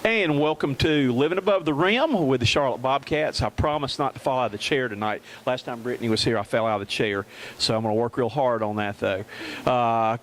And welcome to Living Above the Rim with the Charlotte Bobcats. I promise not to fall out of the chair tonight. Last time Brittany was here, I fell out of the chair, so I'm going to work real hard on that, though.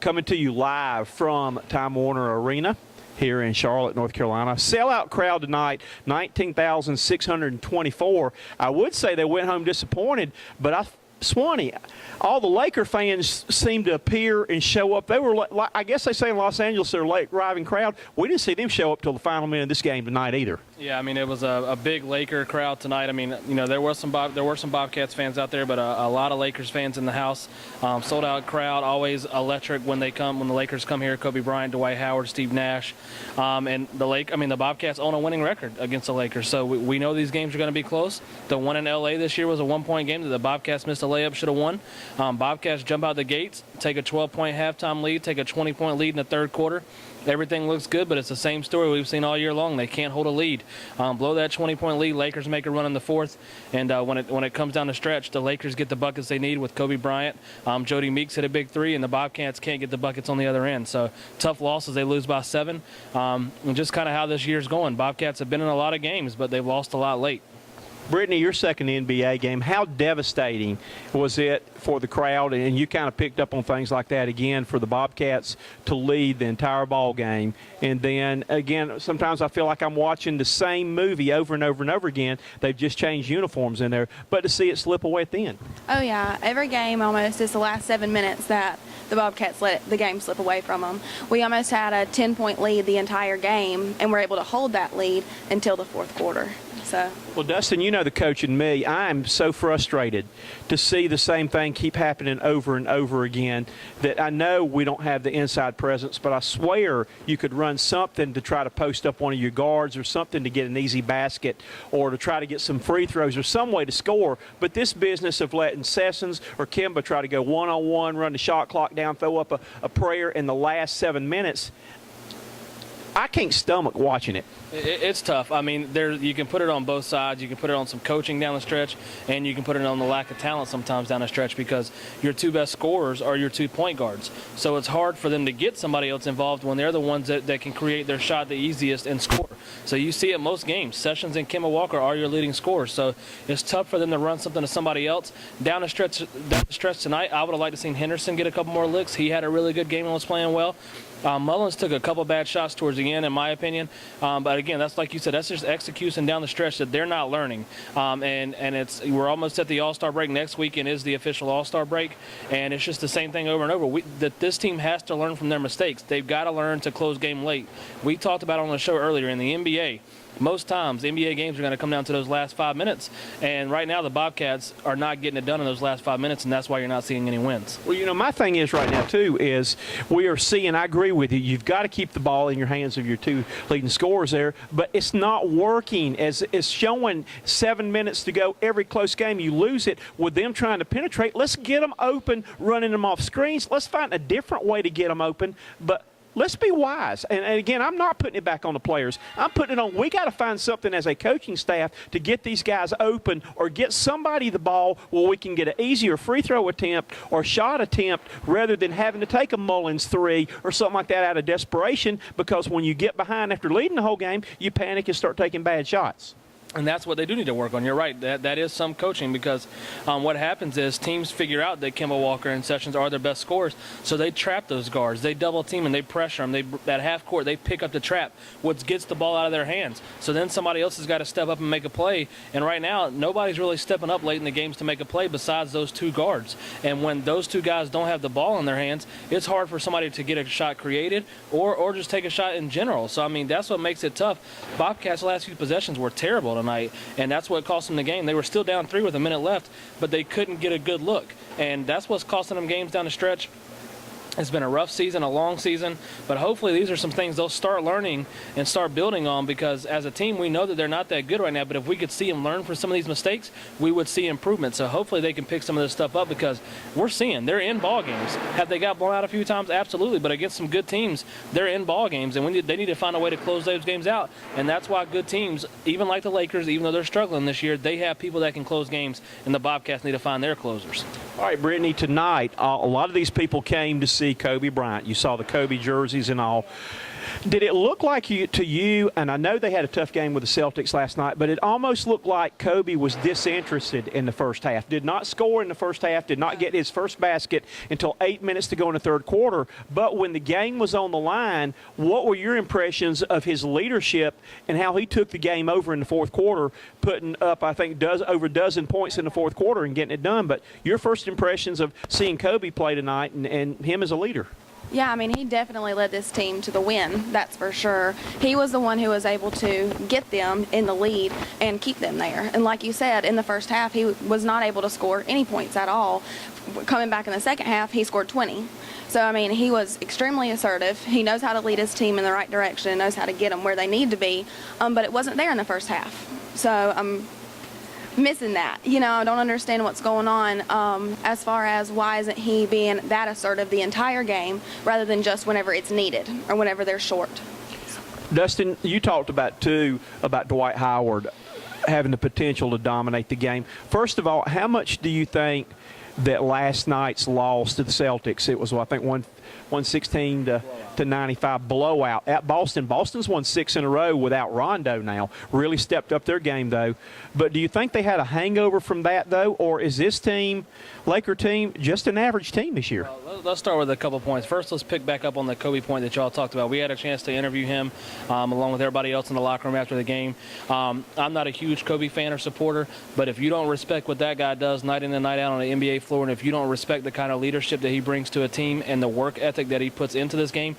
Coming to you live from Time Warner Arena here in Charlotte, North Carolina. Sellout crowd tonight, 19,624. I would say they went home disappointed, but Swanee, all the Laker fans seem to appear and show up. They were, I guess they say in Los Angeles they're a late arriving crowd. We didn't see them show up till the final minute of this game tonight either. Yeah, I mean, it was a big Laker crowd tonight. I mean, you know, there were some Bobcats fans out there, but a lot of Lakers fans in the house. Sold out crowd, always electric when the Lakers come here. Kobe Bryant, Dwight Howard, Steve Nash, and the Bobcats own a winning record against the Lakers. So we know these games are going to be close. The one in LA this year was a 1-point game that the Bobcats missed a layup, should have won. Bobcats jump out the gates, take a 12-point halftime lead, take a 20-point lead in the third quarter. Everything looks good, but it's the same story we've seen all year long. They can't hold a lead. Blow that 20-point lead. Lakers make a run in the fourth, and when it comes down the stretch, the Lakers get the buckets they need with Kobe Bryant. Jody Meeks hit a big three, and the Bobcats can't get the buckets on the other end. So tough losses. They lose by 7. And just kind of how this year's going. Bobcats have been in a lot of games, but they've lost a lot late. Brittany, your second NBA game, how devastating was it for the crowd? And you kind of picked up on things like that again for the Bobcats to lead the entire ball game. And then, again, sometimes I feel like I'm watching the same movie over and over and over again. They've just changed uniforms in there. But to see it slip away at the end. Oh, yeah. Every game almost is the last 7 minutes that the Bobcats let the game slip away from them. We almost had a 10-point lead the entire game, and were able to hold that lead until the fourth quarter. So. Well, Dustin, you know the coach and me. I'm so frustrated to see the same thing keep happening over and over again that I know we don't have the inside presence, but I swear you could run something to try to post up one of your guards or something to get an easy basket or to try to get some free throws or some way to score. But this business of letting Sessions or Kimba try to go one-on-one, run the shot clock down, throw up a prayer in the last 7 minutes, I can't stomach watching it. It's tough. I mean, you can put it on both sides. You can put it on some coaching down the stretch, and you can put it on the lack of talent sometimes down the stretch because your two best scorers are your 2 point guards. So it's hard for them to get somebody else involved when they're the ones that can create their shot the easiest and score. So you see it most games. Sessions and Kemba Walker are your leading scorers. So it's tough for them to run something to somebody else. Down the stretch tonight, I would have liked to seen Henderson get a couple more licks. He had a really good game and was playing well. Mullins took a couple bad shots towards the end, in my opinion. But again, that's like you said, that's just execution down the stretch that they're not learning. And we're almost at the All-Star break. Next weekend is the official All-Star break, and it's just the same thing over and over. This team has to learn from their mistakes. They've got to learn to close game late. We talked about it on the show earlier in the NBA. Most times, NBA games are going to come down to those last 5 minutes. And right now, the Bobcats are not getting it done in those last 5 minutes, and that's why you're not seeing any wins. Well, you know, my thing is right now, too, is we are seeing, I agree with you, you've got to keep the ball in your hands of your 2 leading scorers there, but it's not working. As it's showing 7 minutes to go every close game, you lose it with them trying to penetrate. Let's get them open, running them off screens. Let's find a different way to get them open, but let's be wise. And again, I'm not putting it back on the players. I'm putting it on, we got to find something as a coaching staff to get these guys open or get somebody the ball where we can get an easier free throw attempt or shot attempt rather than having to take a Mullins 3 or something like that out of desperation, because when you get behind after leading the whole game, you panic and start taking bad shots. And that's what they do need to work on. You're right. That is some coaching because what happens is teams figure out that Kemba Walker and Sessions are their best scorers, so they trap those guards. They double team and they pressure them. That half court, they pick up the trap, which gets the ball out of their hands. So then somebody else has got to step up and make a play. And right now, nobody's really stepping up late in the games to make a play besides those 2 guards. And when those 2 guys don't have the ball in their hands, it's hard for somebody to get a shot created or just take a shot in general. So, I mean, that's what makes it tough. Bobcats' last few possessions were terrible tonight, and that's what cost them the game. They were still down 3 with a minute left, but they couldn't get a good look, and that's what's costing them games down the stretch. It's been a rough season, a long season, but hopefully these are some things they'll start learning and start building on, because as a team, we know that they're not that good right now, but if we could see them learn from some of these mistakes, we would see improvement. So hopefully they can pick some of this stuff up, because we're seeing they're in ball games. Have they got blown out a few times? Absolutely, but against some good teams, they're in ball games, and they need to find a way to close those games out, and that's why good teams, even like the Lakers, even though they're struggling this year, they have people that can close games, and the Bobcats need to find their closers. All right, Brittany, tonight, a lot of these people came to see see Kobe Bryant. You saw the Kobe jerseys and all. Did it look like to you, and I know they had a tough game with the Celtics last night, but it almost looked like Kobe was disinterested in the first half, did not score in the first half, did not get his first basket until 8 minutes to go in the third quarter. But when the game was on the line, what were your impressions of his leadership and how he took the game over in the fourth quarter, putting up, I think, over a dozen points in the fourth quarter and getting it done? But your first impressions of seeing Kobe play tonight and him as a leader? Yeah, I mean, he definitely led this team to the win, that's for sure. He was the one who was able to get them in the lead and keep them there. And like you said, in the first half, he was not able to score any points at all. Coming back in the second half, he scored 20. So, I mean, he was extremely assertive. He knows how to lead his team in the right direction, knows how to get them where they need to be, but it wasn't there in the first half. So I'm missing that. You know, I don't understand what's going on as far as why isn't he being that assertive the entire game rather than just whenever it's needed or whenever they're short. Dustin, you talked about Dwight Howard having the potential to dominate the game. First of all, how much do you think that last night's loss to the Celtics, it was, I think, 116 to 95 blowout at Boston. Boston's won 6 in a row without Rondo now. Really stepped up their game, though. But do you think they had a hangover from that, though? Or is this team, Laker team, just an average team this year? Well, let's start with a couple points. First, let's pick back up on the Kobe point that y'all talked about. We had a chance to interview him along with everybody else in the locker room after the game. I'm not a huge Kobe fan or supporter, but if you don't respect what that guy does night in and night out on the NBA floor, and if you don't respect the kind of leadership that he brings to a team and the work ethic that he puts into this game,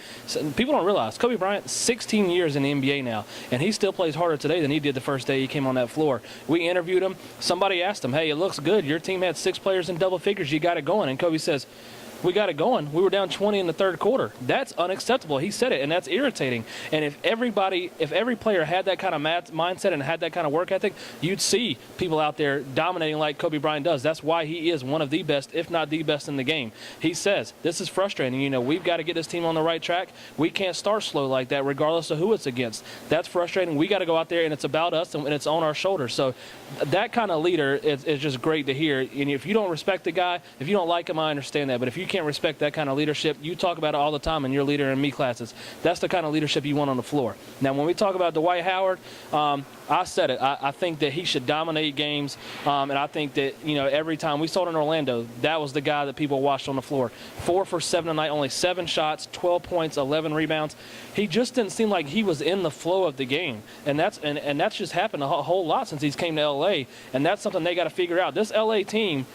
people don't realize Kobe Bryant, 16 years in the NBA now, and he still plays harder today than he did the first day he came on that floor. We interviewed him. Somebody asked him, hey, it looks good. Your team had 6 players in double figures. You got it going. And Kobe says, we got it going. We were down 20 in the third quarter. That's unacceptable. He said it, and that's irritating. And if every player had that kind of mindset and had that kind of work ethic, you'd see people out there dominating like Kobe Bryant does. That's why he is one of the best, if not the best in the game. He says, this is frustrating. You know, we've got to get this team on the right track. We can't start slow like that regardless of who it's against. That's frustrating. We got to go out there, and it's about us, and it's on our shoulders. So that kind of leader is just great to hear. And if you don't respect the guy, if you don't like him, I understand that. But if you can't respect that kind of leadership, you talk about it all the time in your leader and me classes. That's the kind of leadership you want on the floor. Now, when we talk about Dwight Howard, I said it. I think that he should dominate games, and I think that, you know, every time we saw it in Orlando, that was the guy that people watched on the floor. 4 for 7 tonight, only 7 shots, 12 points, 11 rebounds. He just didn't seem like he was in the flow of the game, and that's just happened a whole lot since he's came to LA, and that's something they got to figure out. This LA team,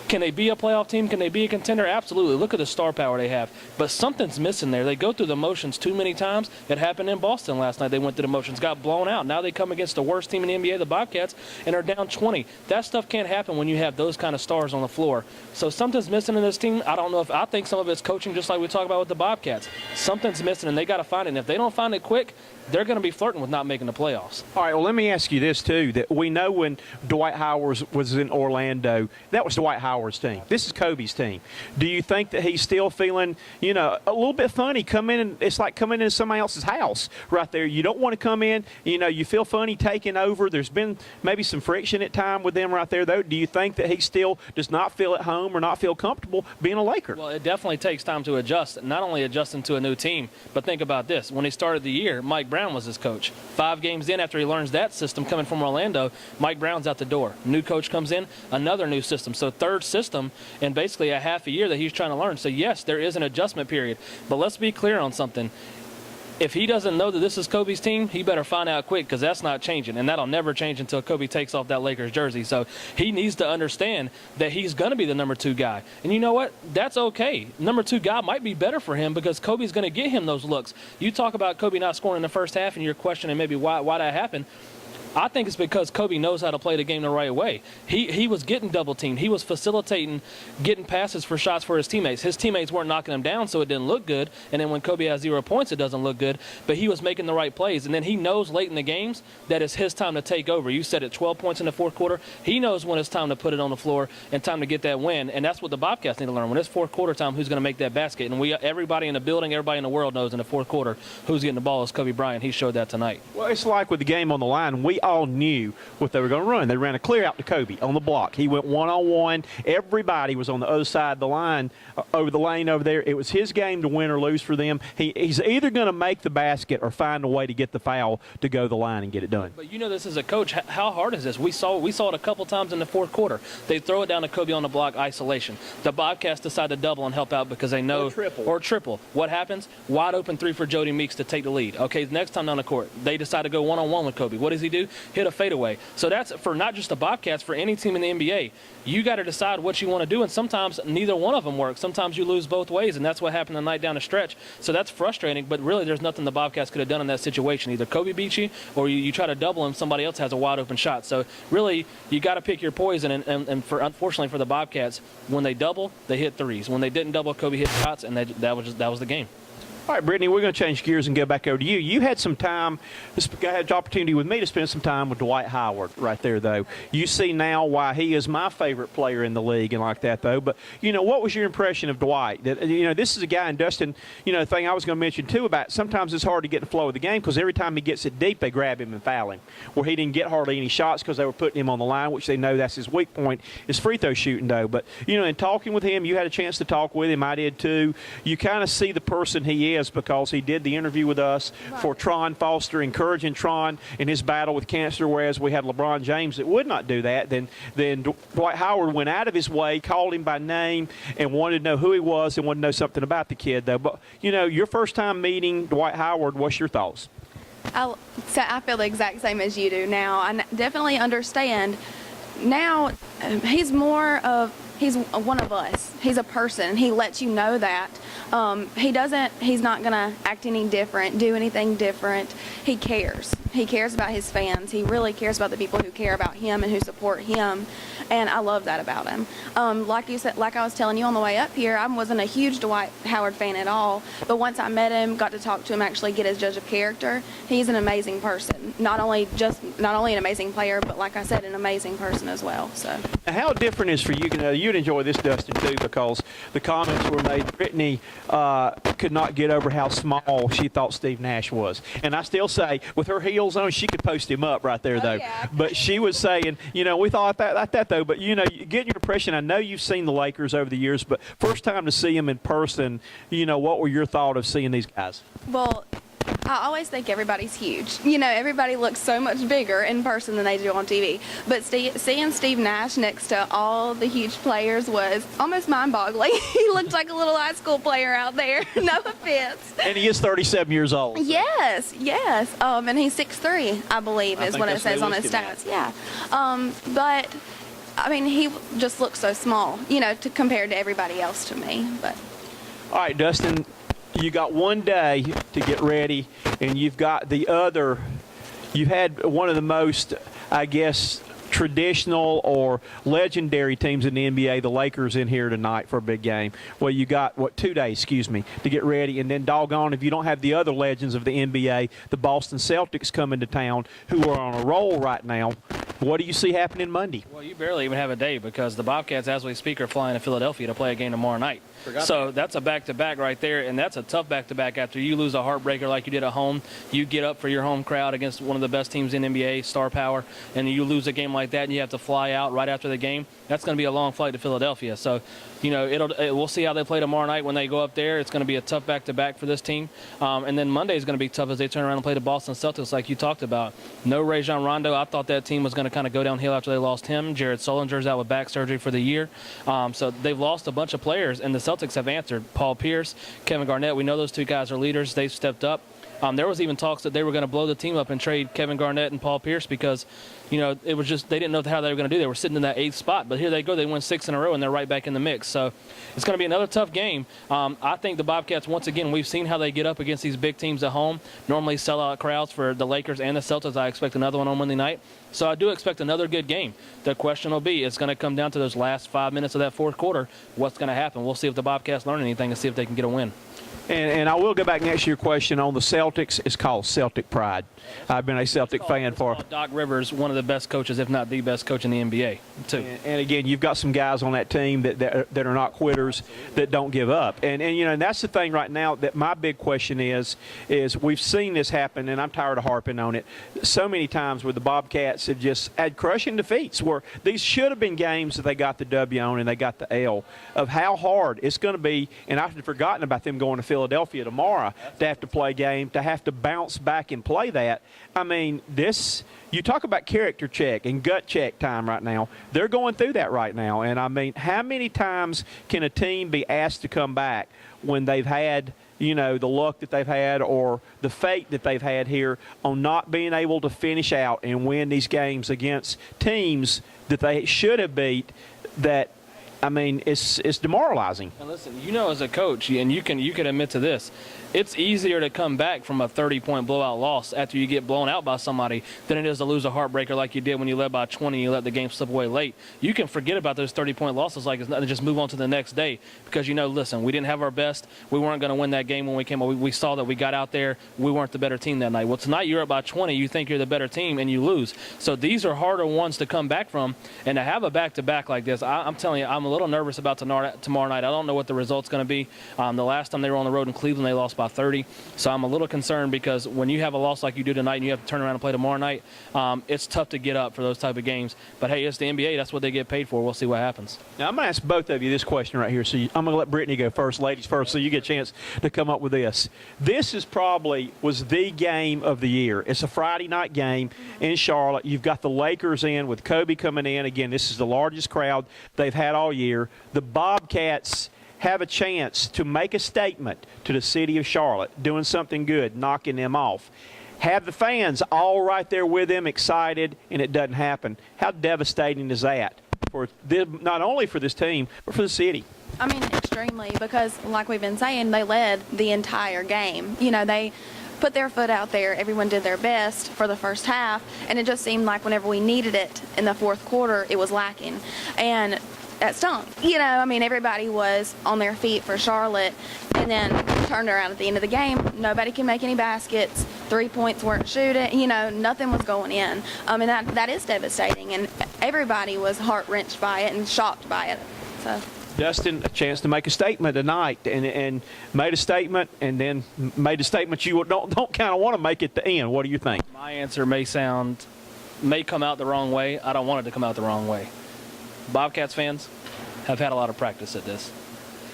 can they be a playoff team? Can they be a contender? Absolutely. Look at the star power they have. But something's missing there. They go through the motions too many times. It happened in Boston last night. They went through the motions, got blown out. Now they come against the worst team in the NBA, the Bobcats, and are down 20. That stuff can't happen when you have those kind of stars on the floor. So something's missing in this team. I think some of it's coaching, just like we talk about with the Bobcats. Something's missing, and they got to find it. And if they don't find it quick, they're going to be flirting with not making the playoffs. All right, well, let me ask you this, too, that we know when Dwight Howard was in Orlando, that was Dwight Howard's team. This is Kobe's team. Do you think that he's still feeling, you know, a little bit funny? It's like coming into somebody else's house right there. You don't want to come in, you know, you feel funny taking over. There's been maybe some friction at time with them right there, though. Do you think that he still does not feel at home or not feel comfortable being a Laker? Well, it definitely takes time to adjust, not only adjusting to a new team, but think about this. When he started the year, Mike Brown was his coach. 5 games in after he learns that system coming from Orlando, Mike Brown's out the door. New coach comes in, another new system. So third system in basically a half a year that he's trying to learn. So yes, there is an adjustment period. But let's be clear on something. If he doesn't know that this is Kobe's team, he better find out quick, because that's not changing, and that'll never change until Kobe takes off that Lakers jersey. So he needs to understand that he's going to be the number 2 guy. And you know what? That's okay. Number 2 guy might be better for him because Kobe's going to get him those looks. You talk about Kobe not scoring in the first half, and you're questioning maybe why that happened. I think it's because Kobe knows how to play the game the right way. He was getting double teamed. He was facilitating, getting passes for shots for his teammates. His teammates weren't knocking him down, so it didn't look good. And then when Kobe has 0 points, it doesn't look good. But he was making the right plays. And then he knows late in the games that it's his time to take over. You said it, 12 points in the fourth quarter. He knows when it's time to put it on the floor and time to get that win. And that's what the Bobcats need to learn. When it's fourth quarter time, who's going to make that basket? And everybody in the building, everybody in the world knows in the fourth quarter who's getting the ball is Kobe Bryant. He showed that tonight. Well, it's like with the game on the line. we all knew what they were going to run. They ran a clear out to Kobe on the block. He went one-on-one. Everybody was on the other side of the line, over the lane over there. It was his game to win or lose for them. He's either going to make the basket or find a way to get the foul to go the line and get it done. But you know this as a coach, how hard is this? We saw it a couple times in the fourth quarter. They throw it down to Kobe on the block, isolation. The Bobcats decide to double and help out because they know. Or triple. What happens? Wide open three for Jody Meeks to take the lead. Okay, next time down the court, they decide to go one-on-one with Kobe. What does he do? Hit a fadeaway. So that's for not just the Bobcats, for any team in the NBA. You got to decide what you want to do, and sometimes neither one of them works. Sometimes you lose both ways, and that's what happened tonight down the stretch. So that's frustrating, but really there's nothing the Bobcats could have done in that situation. Either Kobe beat you, or you try to double him, somebody else has a wide open shot. So really, you got to pick your poison, and unfortunately for the Bobcats, when they double, they hit threes. When they didn't double, Kobe hit shots, and that was the game. All right, Brittany, we're going to change gears and go back over to you. You had some time, had the opportunity with me to spend some time with Dwight Howard right there, though. You see now why he is my favorite player in the league and like that, though. But, what was your impression of Dwight? That, this is a guy, and Dustin, the thing I was going to mention, too, about sometimes it's hard to get the flow of the game because every time he gets it deep, they grab him and foul him. Where he didn't get hardly any shots because they were putting him on the line, which they know that's his weak point, is free throw shooting, though. But, in talking with him, you had a chance to talk with him. I did, too. You kind of see the person he is because he did the interview with us for Tron Foster, encouraging Tron in his battle with cancer, whereas we had LeBron James that would not do that. Then Dwight Howard went out of his way, called him by name, and wanted to know who he was and wanted to know something about the kid, though. But, your first time meeting Dwight Howard, what's your thoughts? I feel the exact same as you do now. I definitely understand. Now, he's one of us. He's a person. He lets you know that. He's not going to act any different, do anything different. He cares. He cares about his fans. He really cares about the people who care about him and who support him. And I love that about him. Like you said, like I was telling you on the way up here, I wasn't a huge Dwight Howard fan at all. But once I met him, got to talk to him, actually get his judge of character, he's an amazing person. Not only an amazing player, but like I said, an amazing person as well. So. How different is for you? You'd enjoy this, Dustin, too, because the comments were made. Brittany could not get over how small she thought Steve Nash was. And I still say, with her heels on, she could post him up right there, though. Yeah. But she was saying, we thought that, though. But, you get your impression. I know you've seen the Lakers over the years, but first time to see them in person, what were your thoughts of seeing these guys? Well, I always think everybody's huge. Everybody looks so much bigger in person than they do on TV. But seeing Steve Nash next to all the huge players was almost mind-boggling. He looked like a little high school player out there. No offense. And he is 37 years old. So. Yes. And he's 6'3", I believe, is what it says on his stats. Yeah. But he just looks so small, compared to everybody else to me. But. All right, Dustin. You got one day to get ready, and you've got the other. You had one of the most, I guess, traditional or legendary teams in the NBA, the Lakers, in here tonight for a big game. Well, you got, 2 days, to get ready. And then, doggone, if you don't have the other legends of the NBA, the Boston Celtics come into town, who are on a roll right now. What do you see happening Monday? Well, you barely even have a day because the Bobcats, as we speak, are flying to Philadelphia to play a game tomorrow night. So that's a back-to-back right there, and that's a tough back-to-back after you lose a heartbreaker like you did at home. You get up for your home crowd against one of the best teams in NBA, star power, and you lose a game like that and you have to fly out right after the game. That's going to be a long flight to Philadelphia. So, we'll see how they play tomorrow night when they go up there. It's going to be a tough back-to-back for this team. And then Monday is going to be tough as they turn around and play the Boston Celtics like you talked about. No Rajon Rondo. I thought that team was going to kind of go downhill after they lost him. Jared Sullinger's out with back surgery for the year. So they've lost a bunch of players, and the Celtics have answered. Paul Pierce, Kevin Garnett, we know those two guys are leaders. They've stepped up. There was even talks that they were going to blow the team up and trade Kevin Garnett and Paul Pierce because, it was just they didn't know how they were going to do. They were sitting in that 8th spot, but here they go. They win 6 in a row, and they're right back in the mix. So it's going to be another tough game. I think the Bobcats, once again, we've seen how they get up against these big teams at home, normally sell out crowds for the Lakers and the Celtics. I expect another one on Monday night. So I do expect another good game. The question will be, it's going to come down to those last 5 minutes of that fourth quarter. What's going to happen? We'll see if the Bobcats learn anything and see if they can get a win. And I will go back next to your question on the Celtics. It's called Celtic pride. I've been a Celtic fan for. Doc Rivers, one of the best coaches, if not the best coach in the NBA, too. And again, you've got some guys on that team that are not quitters, that don't give up. And that's the thing right now. That my big question is we've seen this happen, and I'm tired of harping on it so many times, where the Bobcats have just had crushing defeats, where these should have been games that they got the W on and they got the L, of how hard it's going to be. And I've forgotten about them going to Philadelphia tomorrow to have to play a game, to have to bounce back and play that. I mean, you talk about character check and gut check time right now. They're going through that right now. And I mean, how many times can a team be asked to come back when they've had, the luck that they've had, or the fate that they've had here on not being able to finish out and win these games against teams that they should have beat? That, I mean, it's demoralizing. And listen, as a coach, and you can admit to this, it's easier to come back from a 30-point blowout loss after you get blown out by somebody than it is to lose a heartbreaker like you did when you led by 20 and you let the game slip away late. You can forget about those 30-point losses like it's nothing, just move on to the next day, because listen, we didn't have our best. We weren't going to win that game when we came. We saw that we got out there. We weren't the better team that night. Well, tonight you're up by 20. You think you're the better team, and you lose. So these are harder ones to come back from, and to have a back-to-back like this, I'm telling you, I'm a little nervous about tomorrow night. I don't know what the result's going to be. The last time they were on the road in Cleveland, they lost by 30. So I'm a little concerned, because when you have a loss like you do tonight and you have to turn around and play tomorrow night, it's tough to get up for those type of games. But, hey, it's the NBA. That's what they get paid for. We'll see what happens. Now, I'm going to ask both of you this question right here. So I'm going to let Brittany go first, ladies first, so you get a chance to come up with this. This was the game of the year. It's a Friday night game in Charlotte. You've got the Lakers in with Kobe coming in. Again, this is the largest crowd they've had all year. The Bobcats have a chance to make a statement to the city of Charlotte, doing something good, knocking them off. Have the fans all right there with them, excited, and it doesn't happen. How devastating is that for them, not only for this team, but for the city? I mean, extremely, because like we've been saying, they led the entire game. They put their foot out there. Everyone did their best for the first half, and it just seemed like whenever we needed it in the fourth quarter, it was lacking. And that stunk. Everybody was on their feet for Charlotte, and then turned around at the end of the game. Nobody can make any baskets. 3 points weren't shooting. Nothing was going in. And that is devastating, and everybody was heart-wrenched by it and shocked by it. So. Dustin, a chance to make a statement tonight, and made a statement, and then made a statement you don't kind of want to make at the end. What do you think? My answer may come out the wrong way. I don't want it to come out the wrong way. Bobcats fans have had a lot of practice at this.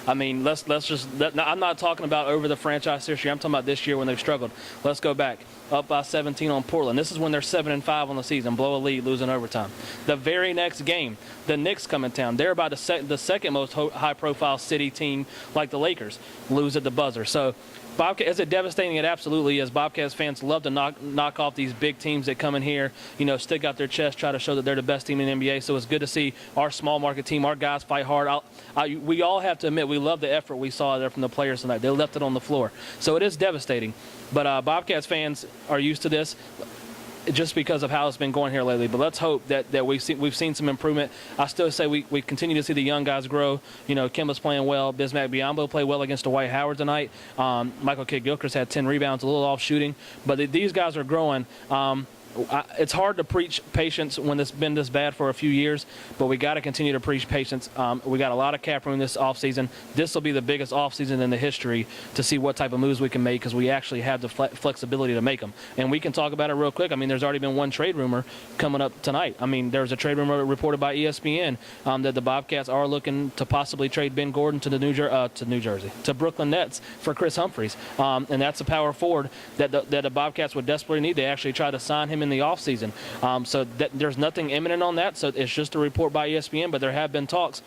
I mean, I'm not talking about over the franchise history. I'm talking about this year when they've struggled. Let's go back. Up by 17 on Portland. This is when they're 7-5 on the season, blow a lead, losing overtime. The very next game, the Knicks come in town. They're about the second most high-profile city team, like the Lakers, lose at the buzzer. So, is it devastating? It absolutely is. Bobcats fans love to knock off these big teams that come in here, stick out their chest, try to show that they're the best team in the NBA. So it's good to see our small market team, our guys fight hard. We all have to admit we love the effort we saw there from the players tonight. They left it on the floor. So it is devastating. But Bobcats fans are used to this just because of how it's been going here lately. But let's hope that we've seen some improvement. I still say we continue to see the young guys grow. Kemba's playing well. Bismack Biyombo played well against Dwight Howard tonight. Michael Kidd-Gilchrist had 10 rebounds, a little off shooting. But these guys are growing. It's hard to preach patience when it's been this bad for a few years, but we got to continue to preach patience. We got a lot of cap room this offseason. This will be the biggest offseason in the history to see what type of moves we can make, because we actually have the flexibility to make them. And we can talk about it real quick. There's already been one trade rumor coming up tonight. There's a trade rumor reported by ESPN that the Bobcats are looking to possibly trade Ben Gordon to the Brooklyn Nets for Chris Humphries. And that's a power forward that the Bobcats would desperately need. They actually tried to sign him in the offseason. So there's nothing imminent on that. So it's just a report by ESPN, but there have been talks.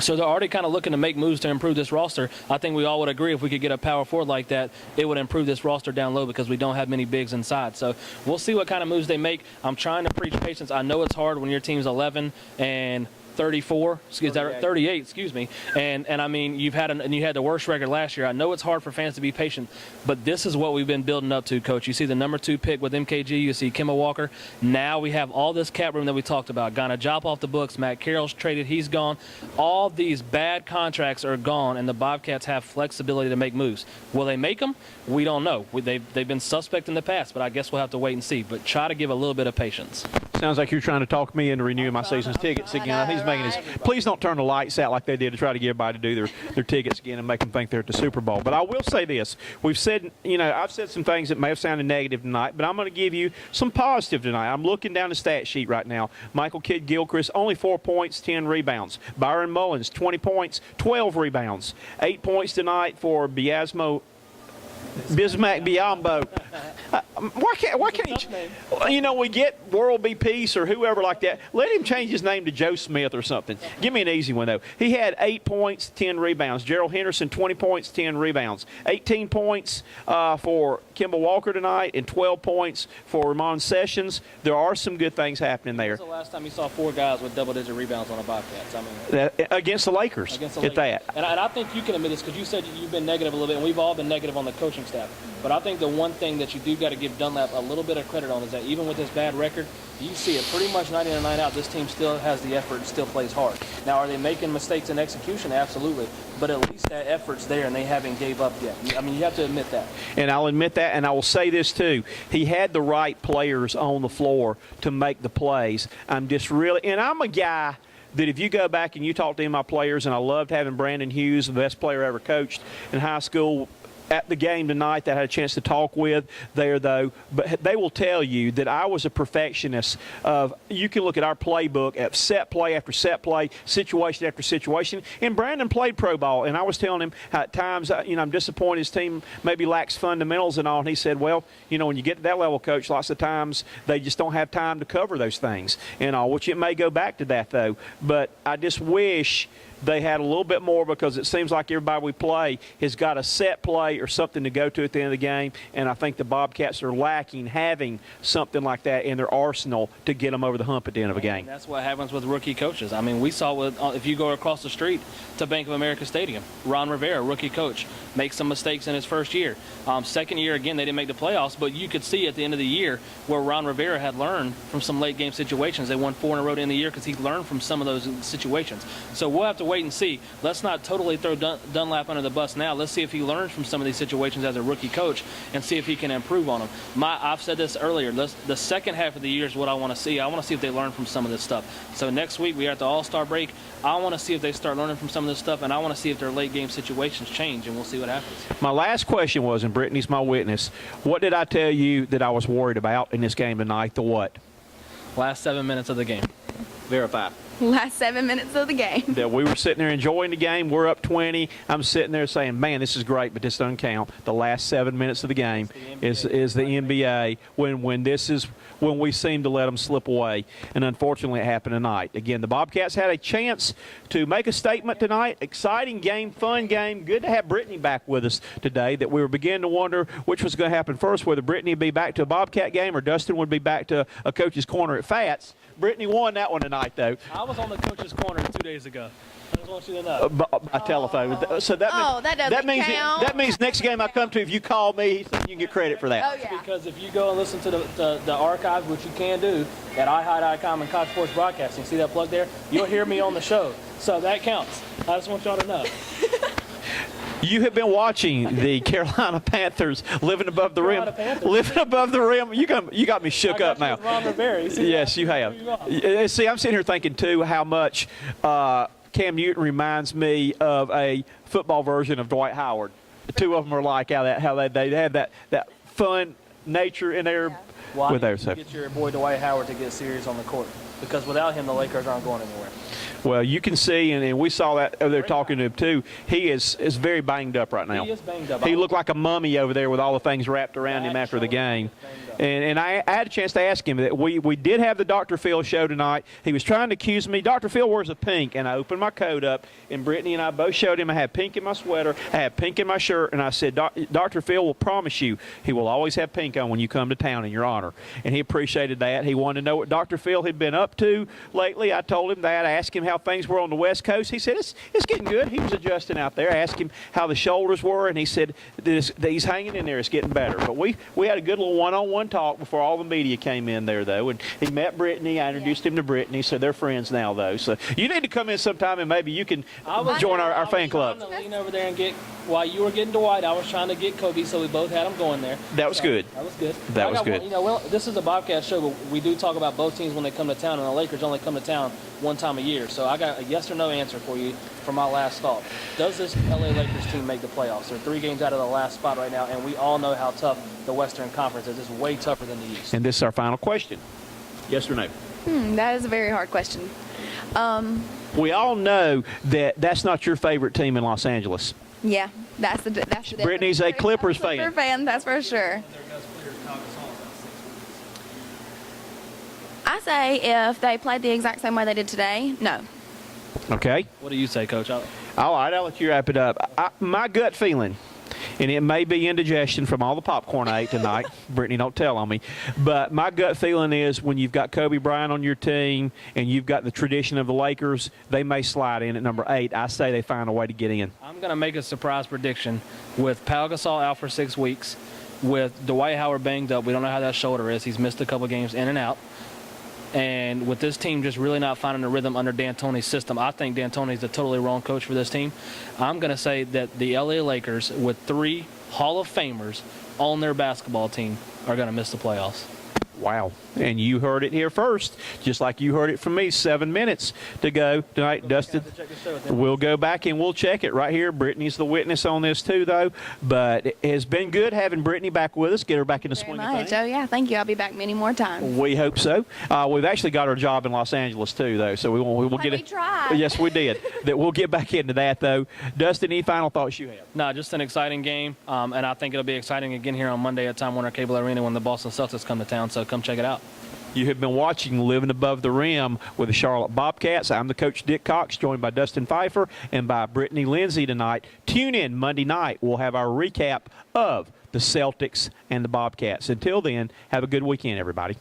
So they're already kind of looking to make moves to improve this roster. I think we all would agree if we could get a power forward like that, it would improve this roster down low, because we don't have many bigs inside. So we'll see what kind of moves they make. I'm trying to preach patience. I know it's hard when your team's 11 and 34, excuse me, 38, excuse me. And I mean, you had the worst record last year. I know it's hard for fans to be patient, but this is what we've been building up to, Coach. You see the number 2 pick with MKG. You see Kemba Walker. Now we have all this cap room that we talked about. Gonna drop off the books. Matt Carroll's traded. He's gone. All these bad contracts are gone, and the Bobcats have flexibility to make moves. Will they make them? We don't know. They've been suspect in the past, but I guess we'll have to wait and see. But try to give a little bit of patience. Sounds like you're trying to talk me into renewing my season's tickets again. I think he's making his. Please don't turn the lights out like they did to try to get everybody to do their tickets again and make them think they're at the Super Bowl. But I will say this: we've said, I've said some things that may have sounded negative tonight, but I'm going to give you some positive tonight. I'm looking down the stat sheet right now. Michael Kidd-Gilchrist, only 4 points, 10 rebounds. Byron Mullins, 20 points, 12 rebounds. 8 points tonight for Bismack Biyombo. Why can't he? We get World Be Peace or whoever like that. Let him change his name to Joe Smith or something. Give me an easy one, though. He had 8 points, 10 rebounds. Gerald Henderson, 20 points, 10 rebounds. 18 points for Kemba Walker tonight and 12 points for Ramon Sessions. There are some good things happening there. When was the last time you saw 4 guys with double-digit rebounds on the Bobcats? I mean, against the Lakers. At that. And I think you can admit this because you said you've been negative a little bit, and we've all been negative on the coaching staff. But I think the one thing that you do got to give Dunlap a little bit of credit on is that even with this bad record, you see it pretty much night in and night out. This team still has the effort and still plays hard. Now, are they making mistakes in execution? Absolutely. But at least that effort's there, and they haven't gave up yet. I mean, you have to admit that. And I'll admit that, and I will say this, too. He had the right players on the floor to make the plays. I'm a guy that if you go back and you talk to my players, and I loved having Brandon Hughes, the best player I ever coached in high school, at the game tonight that I had a chance to talk with there, though, but they will tell you that I was a perfectionist of, you can look at our playbook at set play after set play, situation after situation, and Brandon played pro ball, and I was telling him how at times, I'm disappointed his team maybe lacks fundamentals and all, and he said, well, when you get to that level, Coach, lots of times they just don't have time to cover those things and all, which it may go back to that, though, but I just wish they had a little bit more because it seems like everybody we play has got a set play or something to go to at the end of the game, and I think the Bobcats are lacking having something like that in their arsenal to get them over the hump at the end of a game. And that's what happens with rookie coaches. I mean, we saw if you go across the street to Bank of America Stadium, Ron Rivera, rookie coach, makes some mistakes in his first year. Second year, again, they didn't make the playoffs, but you could see at the end of the year where Ron Rivera had learned from some late game situations. They won 4 in a row in the year because he learned from some of those situations. So we'll have to wait and see. Let's not totally throw Dunlap under the bus now. Let's see if he learns from some of these situations as a rookie coach and see if he can improve on them. I've said this earlier. The second half of the year is what I want to see. I want to see if they learn from some of this stuff. So next week we are at the All-Star break. I want to see if they start learning from some of this stuff, and I want to see if their late game situations change, and we'll see what happens. My last question was, and Brittany's my witness, what did I tell you that I was worried about in this game tonight? The what? Last 7 minutes of the game. Verify. Last 7 minutes of the game. That we were sitting there enjoying the game. We're up 20. I'm sitting there saying, man, this is great, but this doesn't count. The last 7 minutes of the game is the NBA when we seem to let them slip away. And unfortunately, it happened tonight. Again, the Bobcats had a chance to make a statement tonight. Exciting game, fun game. Good to have Brittany back with us today, that we were beginning to wonder which was going to happen first, whether Brittany would be back to a Bobcat game or Dustin would be back to a coach's corner at Fats. Brittany won that one tonight, though. I was on the coach's corner 2 days ago. I just want you to know. By telephone. So that means next game I come to, if you call me, you can get credit for that. Oh, yeah. Because if you go and listen to the archives, which you can do at iHide.com and Cox Sports Broadcasting, see that plug there? You'll hear me on the show. So that counts. I just want y'all to know. You have been watching the Carolina Panthers living above the rim. Living above the rim. You got me shook up now. Ron Rivera. Yes, you have. See, I'm sitting here thinking, too, how much Cam Newton reminds me of a football version of Dwight Howard. The two of them are like how they have that fun nature in there. Well, I need to get your boy Dwight Howard to get serious on the court, because without him, the Lakers aren't going anywhere. Well, you can see, and we saw that over there talking to him, too. He is very banged up right now. He is banged up. He looked like a mummy over there with all the things wrapped around him after the game. And I had a chance to ask him that we did have the Dr. Phil show tonight. He was trying to accuse me. Dr. Phil wears a pink, and I opened my coat up, and Brittany and I both showed him I had pink in my sweater, I had pink in my shirt, and I said, Dr. Phil will promise you he will always have pink on when you come to town in your honor. And he appreciated that. He wanted to know what Dr. Phil had been up to lately. I told him that. I asked him how how things were on the West Coast. He said, it's getting good. He was adjusting out there. I asked him how the shoulders were, and he said that he's hanging in there. It's getting better. But we had a good little one-on-one talk before all the media came in there, though. And he met Brittany. I introduced him to Brittany, so they're friends now, though. So you need to come in sometime, and maybe you can join our fan club. I was trying to lean over there and get, while you were getting Dwight, I was trying to get Kobe, so we both had them going there. That was good. That was good. That was good. Well, this is a Bobcat show, but we do talk about both teams when they come to town, and the Lakers only come to town one time a year. So I got a yes or no answer for you for my last thought. Does this LA Lakers team make the playoffs? They're 3 games out of the last spot right now, and we all know how tough the Western Conference is. It's way tougher than the East. And this is our final question. Yes or no? That is a very hard question. We all know that that's not your favorite team in Los Angeles. Yeah, that's the Brittany's a Clippers fan. Clipper fan, that's for sure. I say if they played the exact same way they did today, no. Okay. What do you say, Coach? All right, I'll let you wrap it up. My gut feeling, and it may be indigestion from all the popcorn I ate tonight. Brittany, don't tell on me. But my gut feeling is when you've got Kobe Bryant on your team and you've got the tradition of the Lakers, they may slide in at number 8. I say they find a way to get in. I'm going to make a surprise prediction with Pau Gasol out for 6 weeks, with Dwight Howard banged up. We don't know how that shoulder is. He's missed a couple games in and out. And with this team just really not finding a rhythm under D'Antoni's system, I think D'Antoni's the totally wrong coach for this team. I'm going to say that the LA Lakers, with 3 Hall of Famers on their basketball team, are going to miss the playoffs. Wow. And you heard it here first, just like you heard it from me. 7 minutes to go tonight, Dustin. We'll go back and we'll check it right here. Brittany's the witness on this too, though. But it has been good having Brittany back with us, get her back in the swing of things. Oh, yeah, thank you. I'll be back many more times. We hope so. We've actually got our job in Los Angeles too, though, so we will get it. We tried. Yes, we did. That we'll get back into that, though. Dustin, any final thoughts you have? No, just an exciting game, and I think it'll be exciting again here on Monday at Time Warner Cable Arena when the Boston Celtics come to town, so come check it out. You have been watching Living Above the Rim with the Charlotte Bobcats. I'm the coach, Dick Cox, joined by Dustin Phifer and by Brittany Lindsey tonight. Tune in Monday night. We'll have our recap of the Celtics and the Bobcats. Until then, have a good weekend, everybody.